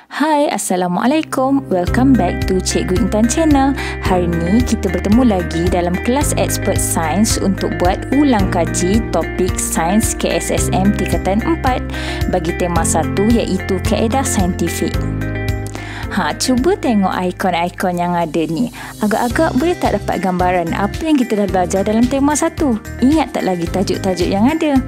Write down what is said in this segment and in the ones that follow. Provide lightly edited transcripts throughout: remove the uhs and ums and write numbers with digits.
Hai, Assalamualaikum. Welcome back to Cikgu Intan Channel. Hari ini kita bertemu lagi dalam kelas Expert Science untuk buat ulang kaji topik Sains KSSM tingkatan 4 bagi tema 1 iaitu kaedah saintifik. Cuba tengok ikon-ikon yang ada ni. Agak-agak boleh tak dapat gambaran apa yang kita dah belajar dalam tema 1? Ingat tak lagi tajuk-tajuk yang ada?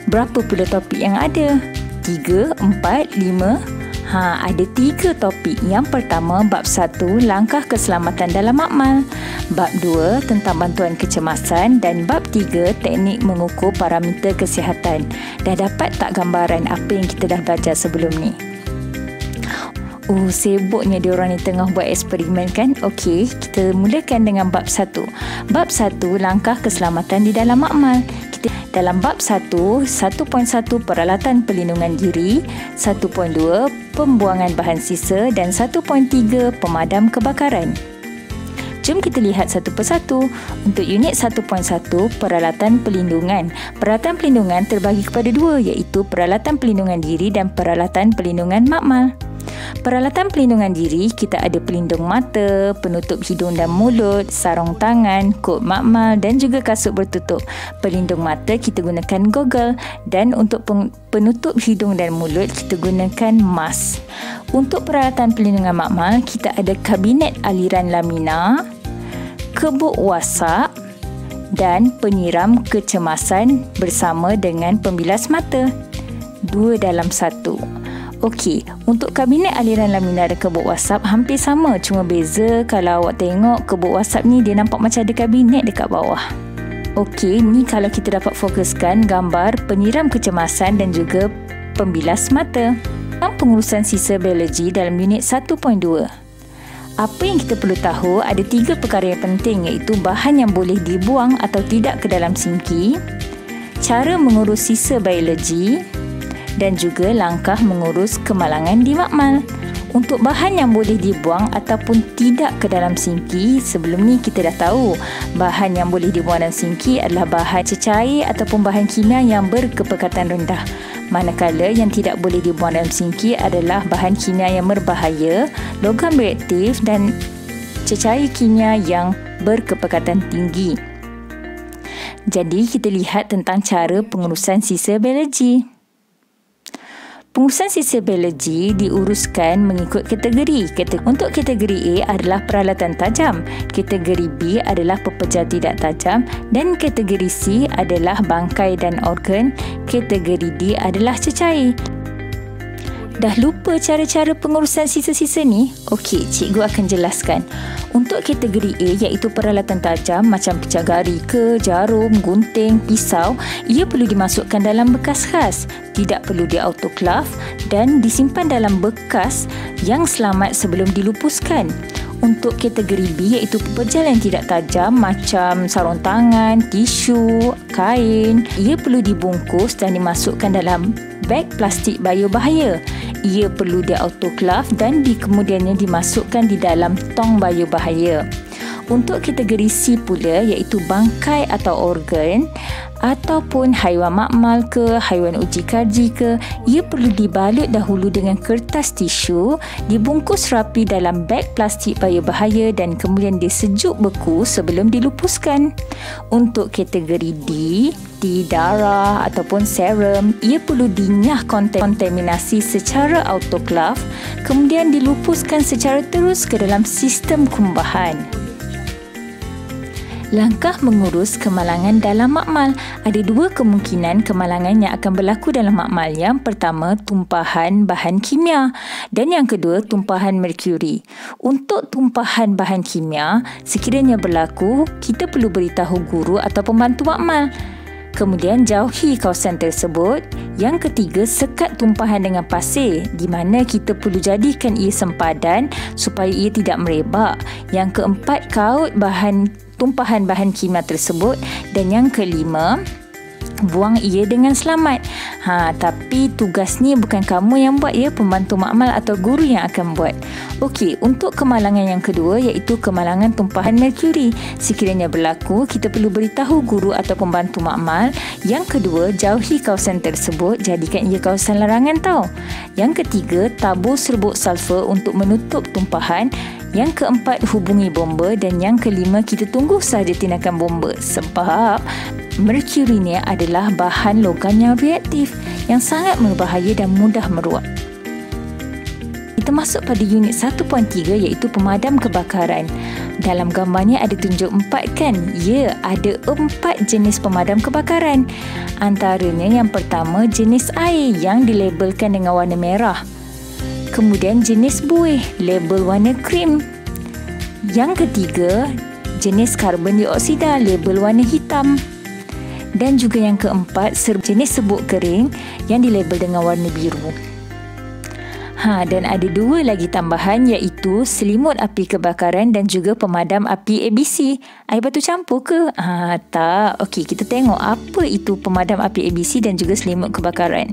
Berapa pula topik yang ada? 3, 4, 5. Ada 3 topik. Yang pertama, bab 1, langkah keselamatan dalam makmal. Bab 2, tentang bantuan kecemasan. Dan bab 3, teknik mengukur parameter kesihatan. Dah dapat tak gambaran apa yang kita dah belajar sebelum ni? Sibuknya diorang ni tengah buat eksperimen kan? Okey, kita mulakan dengan bab 1. Bab 1, langkah keselamatan di dalam makmal. Dalam bab 1, 1.1 peralatan perlindungan diri, 1.2 pembuangan bahan sisa dan 1.3 pemadam kebakaran. Jom kita lihat satu persatu. Untuk unit 1.1 peralatan perlindungan. Peralatan perlindungan terbagi kepada 2 iaitu peralatan perlindungan diri dan peralatan perlindungan makmal. Peralatan pelindungan diri, kita ada pelindung mata, penutup hidung dan mulut, sarung tangan, kod makmal dan juga kasut bertutup. Pelindung mata kita gunakan goggle dan untuk penutup hidung dan mulut kita gunakan mask. Untuk peralatan pelindungan makmal, kita ada kabinet aliran lamina, kebuk wasap dan penyiram kecemasan bersama dengan pembilas mata. 2 dalam 1. Okey, untuk kabinet aliran lamina dan kebuk wasap hampir sama, cuma beza kalau awak tengok kebuk wasap ni dia nampak macam ada kabinet dekat bawah. Okey, ni kalau kita dapat fokuskan gambar penyiram kecemasan dan juga pembilas mata. Pengurusan sisa biologi dalam unit 1.2. Apa yang kita perlu tahu, ada 3 perkara yang penting iaitu bahan yang boleh dibuang atau tidak ke dalam sinki, cara mengurus sisa biologi dan juga langkah mengurus kemalangan di makmal. Untuk bahan yang boleh dibuang ataupun tidak ke dalam sinki, sebelum ni kita dah tahu bahan yang boleh dibuang dalam sinki adalah bahan cecair ataupun bahan kimia yang berkepekatan rendah. Manakala yang tidak boleh dibuang dalam sinki adalah bahan kimia yang berbahaya, logam reaktif dan cecair kimia yang berkepekatan tinggi. Jadi kita lihat tentang cara pengurusan sisa biologi. Pengurusan sisa biologi diuruskan mengikut kategori. Untuk kategori A adalah peralatan tajam, kategori B adalah pepejal tidak tajam dan kategori C adalah bangkai dan organ, kategori D adalah cecair. Dah lupa cara-cara pengurusan sisa-sisa ni? Okey, cikgu akan jelaskan. Untuk kategori A iaitu peralatan tajam macam pecah gari ke, jarum, gunting, pisau, ia perlu dimasukkan dalam bekas khas, tidak perlu di-autoclave dan disimpan dalam bekas yang selamat sebelum dilupuskan. Untuk kategori B iaitu pepejal yang tidak tajam macam sarung tangan, tisu, kain, ia perlu dibungkus dan dimasukkan dalam beg plastik biobahaya. Ia perlu di-autoclave dan kemudiannya dimasukkan di dalam tong biobahaya. Untuk kategori C pula iaitu bangkai atau organ ataupun haiwan makmal ke, haiwan uji kaji ke, ia perlu dibalut dahulu dengan kertas tisu, dibungkus rapi dalam beg plastik biobahaya dan kemudian disejuk beku sebelum dilupuskan. Untuk kategori D, darah ataupun serum, ia perlu dinyah kontaminasi secara autoclave, kemudian dilupuskan secara terus ke dalam sistem kumbahan. Langkah mengurus kemalangan dalam makmal. Ada 2 kemungkinan kemalangan yang akan berlaku dalam makmal. Yang pertama, tumpahan bahan kimia dan yang kedua, tumpahan merkuri. Untuk tumpahan bahan kimia, sekiranya berlaku, kita perlu beritahu guru atau pembantu makmal. Kemudian jauhi kawasan tersebut. Yang ketiga, sekat tumpahan dengan pasir di mana kita perlu jadikan ia sempadan supaya ia tidak merebak. Yang keempat, kaut tumpahan bahan kimia tersebut dan yang kelima, buang ia dengan selamat. Tapi tugas ni bukan kamu yang buat ya, pembantu makmal atau guru yang akan buat. Okey, untuk kemalangan yang kedua iaitu kemalangan tumpahan merkuri. Sekiranya berlaku, kita perlu beritahu guru atau pembantu makmal. Yang kedua, jauhi kawasan tersebut, jadikan ia kawasan larangan tau. Yang ketiga, tabur serbuk sulfur untuk menutup tumpahan. Yang keempat, hubungi bomba. Dan yang kelima, kita tunggu sahaja tindakan bomba. Sebab merkuri ni adalah bahan logam yang reaktif, yang sangat berbahaya dan mudah meroap. Kita masuk pada unit 1.3 iaitu pemadam kebakaran. Dalam gambar ni ada tunjuk 4 kan? Ya, ada 4 jenis pemadam kebakaran. Antaranya yang pertama jenis air yang dilabelkan dengan warna merah. Kemudian jenis buih, label warna krim. Yang ketiga, jenis karbon dioksida, label warna hitam. Dan juga yang keempat, jenis serbuk kering yang dilabel dengan warna biru. Dan ada 2 lagi tambahan iaitu selimut api kebakaran dan juga pemadam api ABC. Air batu campur ke? Tak. Okey, kita tengok apa itu pemadam api ABC dan juga selimut kebakaran.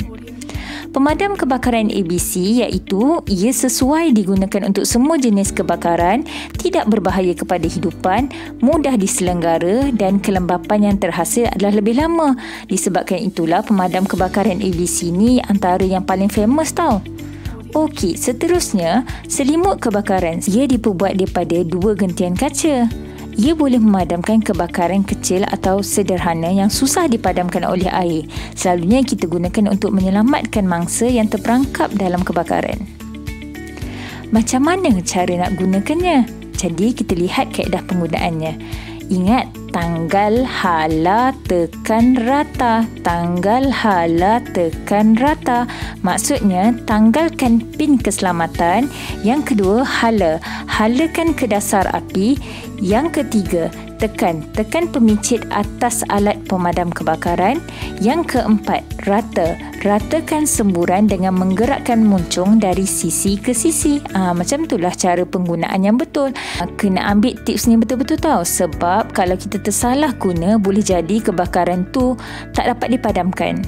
Pemadam kebakaran ABC iaitu ia sesuai digunakan untuk semua jenis kebakaran, tidak berbahaya kepada hidupan, mudah diselenggara dan kelembapan yang terhasil adalah lebih lama. Disebabkan itulah pemadam kebakaran ABC ni antara yang paling famous tau. Okey, seterusnya selimut kebakaran. Ia diperbuat daripada 2 gentian kaca. Ia boleh memadamkan kebakaran kecil atau sederhana yang susah dipadamkan oleh air. Selalunya kita gunakan untuk menyelamatkan mangsa yang terperangkap dalam kebakaran. Macam mana cara nak gunakannya? Jadi kita lihat kaedah penggunaannya. Ingat, tanggal, hala, tekan rata. Tanggal, hala, tekan rata. Maksudnya, tanggalkan pin keselamatan. Yang kedua, hala. Halakan ke dasar api. Yang ketiga, tekan pemicit atas alat pemadam kebakaran. Yang keempat, rata. Ratakan semburan dengan menggerakkan muncung dari sisi ke sisi. Macam itulah cara penggunaan yang betul. Kena ambil tips ni betul-betul tau. Sebab kalau kita tersalah guna, boleh jadi kebakaran tu tak dapat dipadamkan.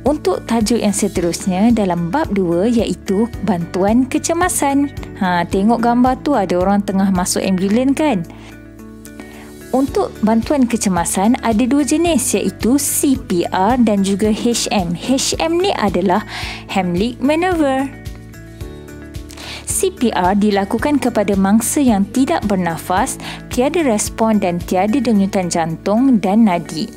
Untuk tajuk yang seterusnya dalam bab 2 iaitu bantuan kecemasan. Tengok gambar tu, ada orang tengah masuk ambulans kan? Untuk bantuan kecemasan ada 2 jenis iaitu CPR dan juga HM. HM ni adalah Heimlich Maneuver. CPR dilakukan kepada mangsa yang tidak bernafas, tiada respon dan tiada denyutan jantung dan nadi.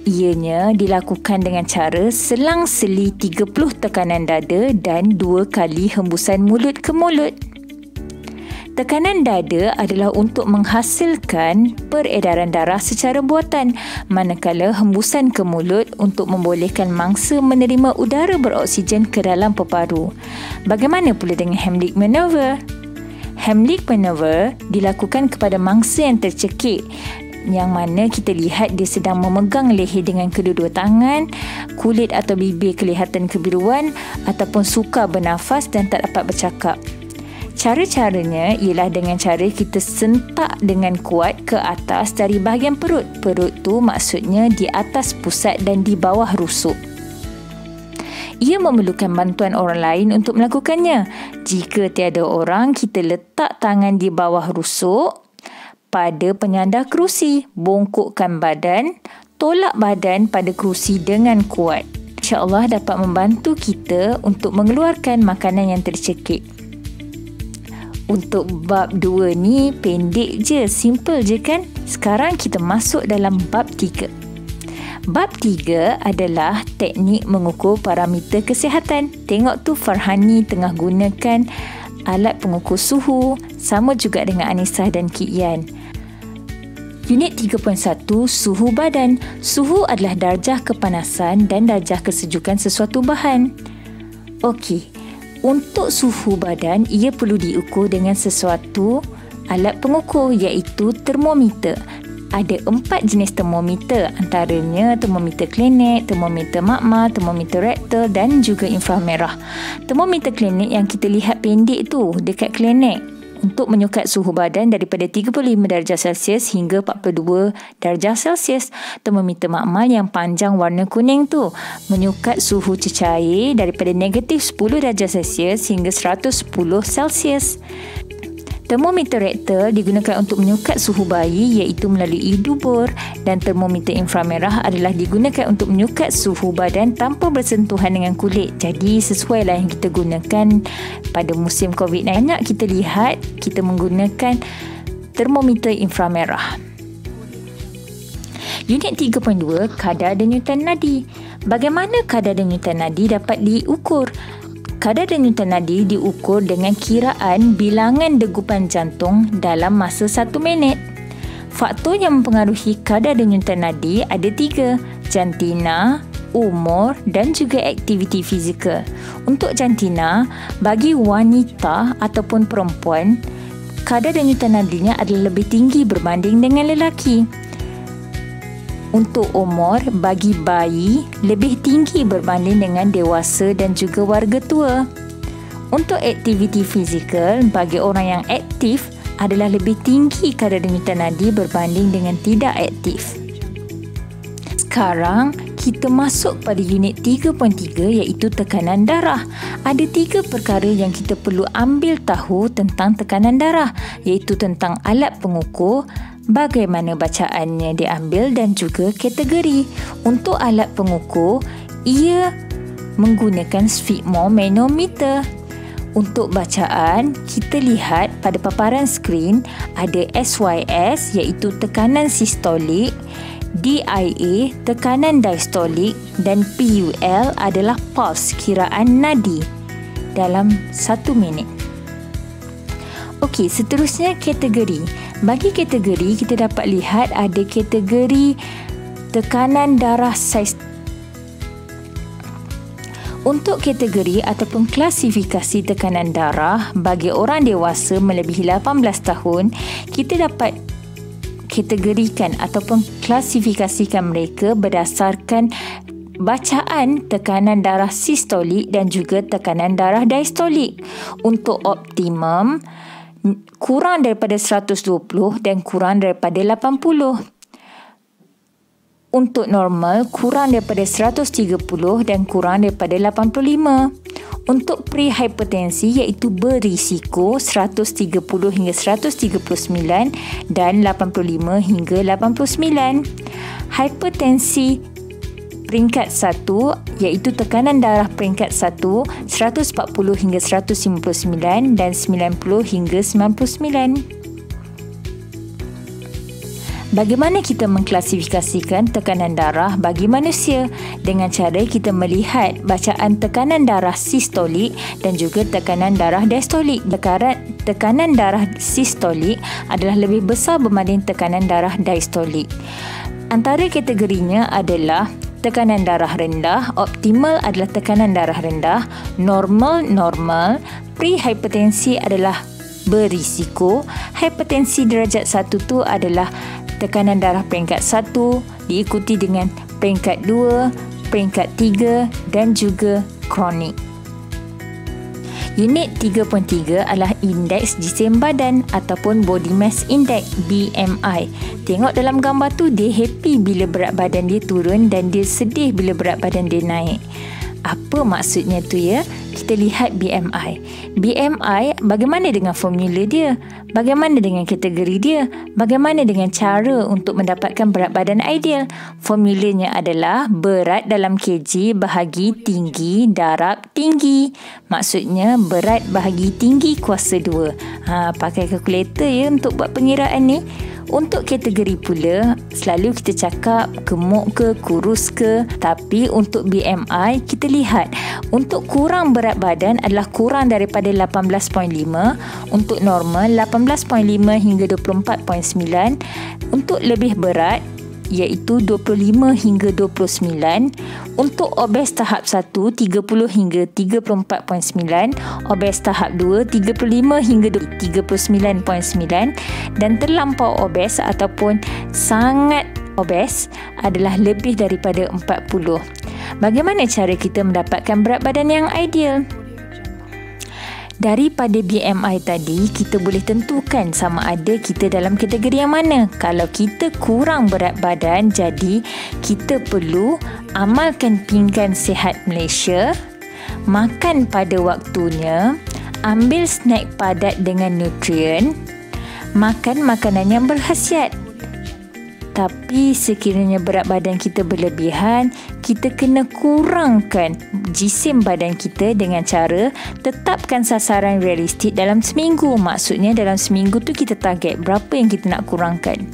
Ianya dilakukan dengan cara selang-seli 30 tekanan dada dan 2 kali hembusan mulut ke mulut. Tekanan dada adalah untuk menghasilkan peredaran darah secara buatan, manakala hembusan ke mulut untuk membolehkan mangsa menerima udara beroksigen ke dalam peparu. Bagaimana pula dengan Heimlich Maneuver? Heimlich Maneuver dilakukan kepada mangsa yang tercekik, yang mana kita lihat dia sedang memegang leher dengan kedua-dua tangan, kulit atau bibir kelihatan kebiruan ataupun sukar bernafas dan tak dapat bercakap. Cara-caranya ialah dengan cara kita sentak dengan kuat ke atas dari bahagian perut. Perut tu maksudnya di atas pusat dan di bawah rusuk. Ia memerlukan bantuan orang lain untuk melakukannya. Jika tiada orang, kita letak tangan di bawah rusuk pada penyandang kerusi, bongkokkan badan, tolak badan pada kerusi dengan kuat. InsyaAllah dapat membantu kita untuk mengeluarkan makanan yang tercekik. Untuk bab 2 ni pendek je, simple je kan? Sekarang kita masuk dalam bab 3. Bab 3 adalah teknik mengukur parameter kesihatan. Tengok tu Farhani tengah gunakan alat pengukur suhu, sama juga dengan Anisah dan Kit Yan. Unit 3.1, suhu badan. Suhu adalah darjah kepanasan dan darjah kesejukan sesuatu bahan. Okey. Untuk suhu badan, ia perlu diukur dengan sesuatu alat pengukur iaitu termometer. Ada 4 jenis termometer, antaranya termometer klinik, termometer makmal, termometer rektal dan juga inframerah. Termometer klinik yang kita lihat pendek tu dekat klinik. untuk menyukat suhu badan daripada 35 darjah Celsius hingga 42 darjah Celsius. Termometer makmal yang panjang warna kuning tu menyukat suhu cecair daripada negatif 10 darjah Celsius hingga 110 Celsius. Termometer rektal digunakan untuk menyukat suhu bayi iaitu melalui dubur, dan termometer inframerah adalah digunakan untuk menyukat suhu badan tanpa bersentuhan dengan kulit. Jadi sesuailah yang kita gunakan pada musim COVID-19. Banyak kita lihat kita menggunakan termometer inframerah. Unit 3.2, kadar denyutan nadi. Bagaimana kadar denyutan nadi dapat diukur? Kadar denyutan nadi diukur dengan kiraan bilangan degupan jantung dalam masa 1 minit. Faktor yang mempengaruhi kadar denyutan nadi ada 3, jantina, umur dan juga aktiviti fizikal. Untuk jantina, bagi wanita ataupun perempuan, kadar denyutan nadinya adalah lebih tinggi berbanding dengan lelaki. Untuk umur, bagi bayi lebih tinggi berbanding dengan dewasa dan juga warga tua. Untuk aktiviti fizikal, bagi orang yang aktif adalah lebih tinggi kadar denyutan nadi berbanding dengan tidak aktif. Sekarang kita masuk pada unit 3.3 iaitu tekanan darah. Ada 3 perkara yang kita perlu ambil tahu tentang tekanan darah, iaitu tentang alat pengukur, bagaimana bacaannya diambil dan juga kategori. Untuk alat pengukur, ia menggunakan sphygmomanometer. Untuk bacaan, kita lihat pada paparan skrin ada SYS iaitu tekanan sistolik, DIA tekanan diastolik dan PUL adalah pulse kiraan nadi dalam 1 minit. Okey, seterusnya kategori. Bagi kategori, kita dapat lihat ada kategori tekanan darah saiz. Untuk kategori ataupun klasifikasi tekanan darah bagi orang dewasa melebihi 18 tahun, kita dapat kategorikan ataupun klasifikasikan mereka berdasarkan bacaan tekanan darah sistolik dan juga tekanan darah diastolik. Untuk optimum, kurang daripada 120 dan kurang daripada 80. Untuk normal, kurang daripada 130 dan kurang daripada 85. Untuk prehipertensi iaitu berisiko 130 hingga 139 dan 85 hingga 89. Hipertensi peringkat 1 iaitu tekanan darah peringkat 1 140 hingga 159 dan 90 hingga 99. Bagaimana kita mengklasifikasikan tekanan darah bagi manusia? Dengan cara kita melihat bacaan tekanan darah sistolik dan juga tekanan darah diastolik. Tekanan darah sistolik adalah lebih besar berbanding tekanan darah diastolik. Antara kategorinya adalah tekanan darah rendah, optimal adalah tekanan darah rendah, normal, prehipertensi adalah berisiko, hipertensi darjat 1 tu adalah tekanan darah peringkat 1 diikuti dengan peringkat 2, peringkat 3 dan juga kronik. Unit 3.3 adalah indeks jisim badan ataupun body mass index BMI. Tengok dalam gambar tu, dia happy bila berat badan dia turun dan dia sedih bila berat badan dia naik. Apa maksudnya tu ya? Kita lihat BMI. BMI, bagaimana dengan formula dia? Bagaimana dengan kategori dia? Bagaimana dengan cara untuk mendapatkan berat badan ideal? Formulanya adalah berat dalam kg bahagi tinggi darab tinggi. Maksudnya berat bahagi tinggi kuasa 2. Pakai kalkulator ya untuk buat pengiraan ni. Untuk kategori pula, selalu kita cakap gemuk ke, kurus ke. Tapi untuk BMI, kita lihat untuk kurang berat badan adalah kurang daripada 18.5. Untuk normal, 18.5 hingga 24.9. Untuk lebih berat, iaitu 25 hingga 29. Untuk obes tahap 1, 30 hingga 34.9. Obes tahap 2, 35 hingga 39.9. Dan terlampau obes ataupun sangat obes adalah lebih daripada 40. Bagaimana cara kita mendapatkan berat badan yang ideal? Daripada BMI tadi, kita boleh tentukan sama ada kita dalam kategori yang mana. Kalau kita kurang berat badan, jadi kita perlu amalkan pinggan sihat Malaysia, makan pada waktunya, ambil snack padat dengan nutrien, makan makanan yang berkhasiat. Tapi sekiranya berat badan kita berlebihan, kita kena kurangkan jisim badan kita dengan cara tetapkan sasaran realistik dalam seminggu. Maksudnya dalam seminggu tu kita target berapa yang kita nak kurangkan.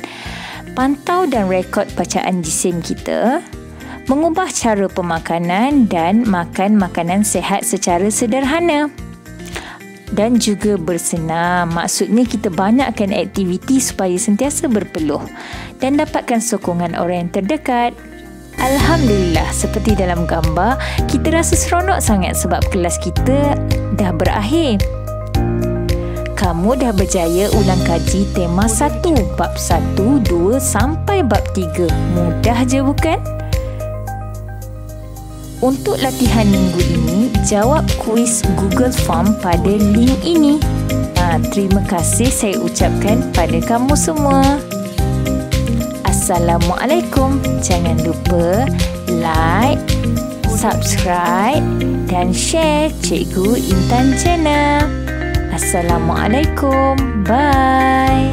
Pantau dan rekod bacaan jisim kita, mengubah cara pemakanan dan makan makanan sihat secara sederhana. Dan juga bersenam. Maksudnya kita banyakkan aktiviti supaya sentiasa berpeluh dan dapatkan sokongan orang yang terdekat. Alhamdulillah, seperti dalam gambar, kita rasa seronok sangat sebab kelas kita dah berakhir. Kamu dah berjaya ulang kaji tema 1, bab 1, 2 sampai bab 3. Mudah je bukan? Untuk latihan minggu ini, jawab kuis Google Form pada link ini. Terima kasih saya ucapkan pada kamu semua. Assalamualaikum. Jangan lupa like, subscribe dan share Cikgu Intan Channel. Assalamualaikum. Bye.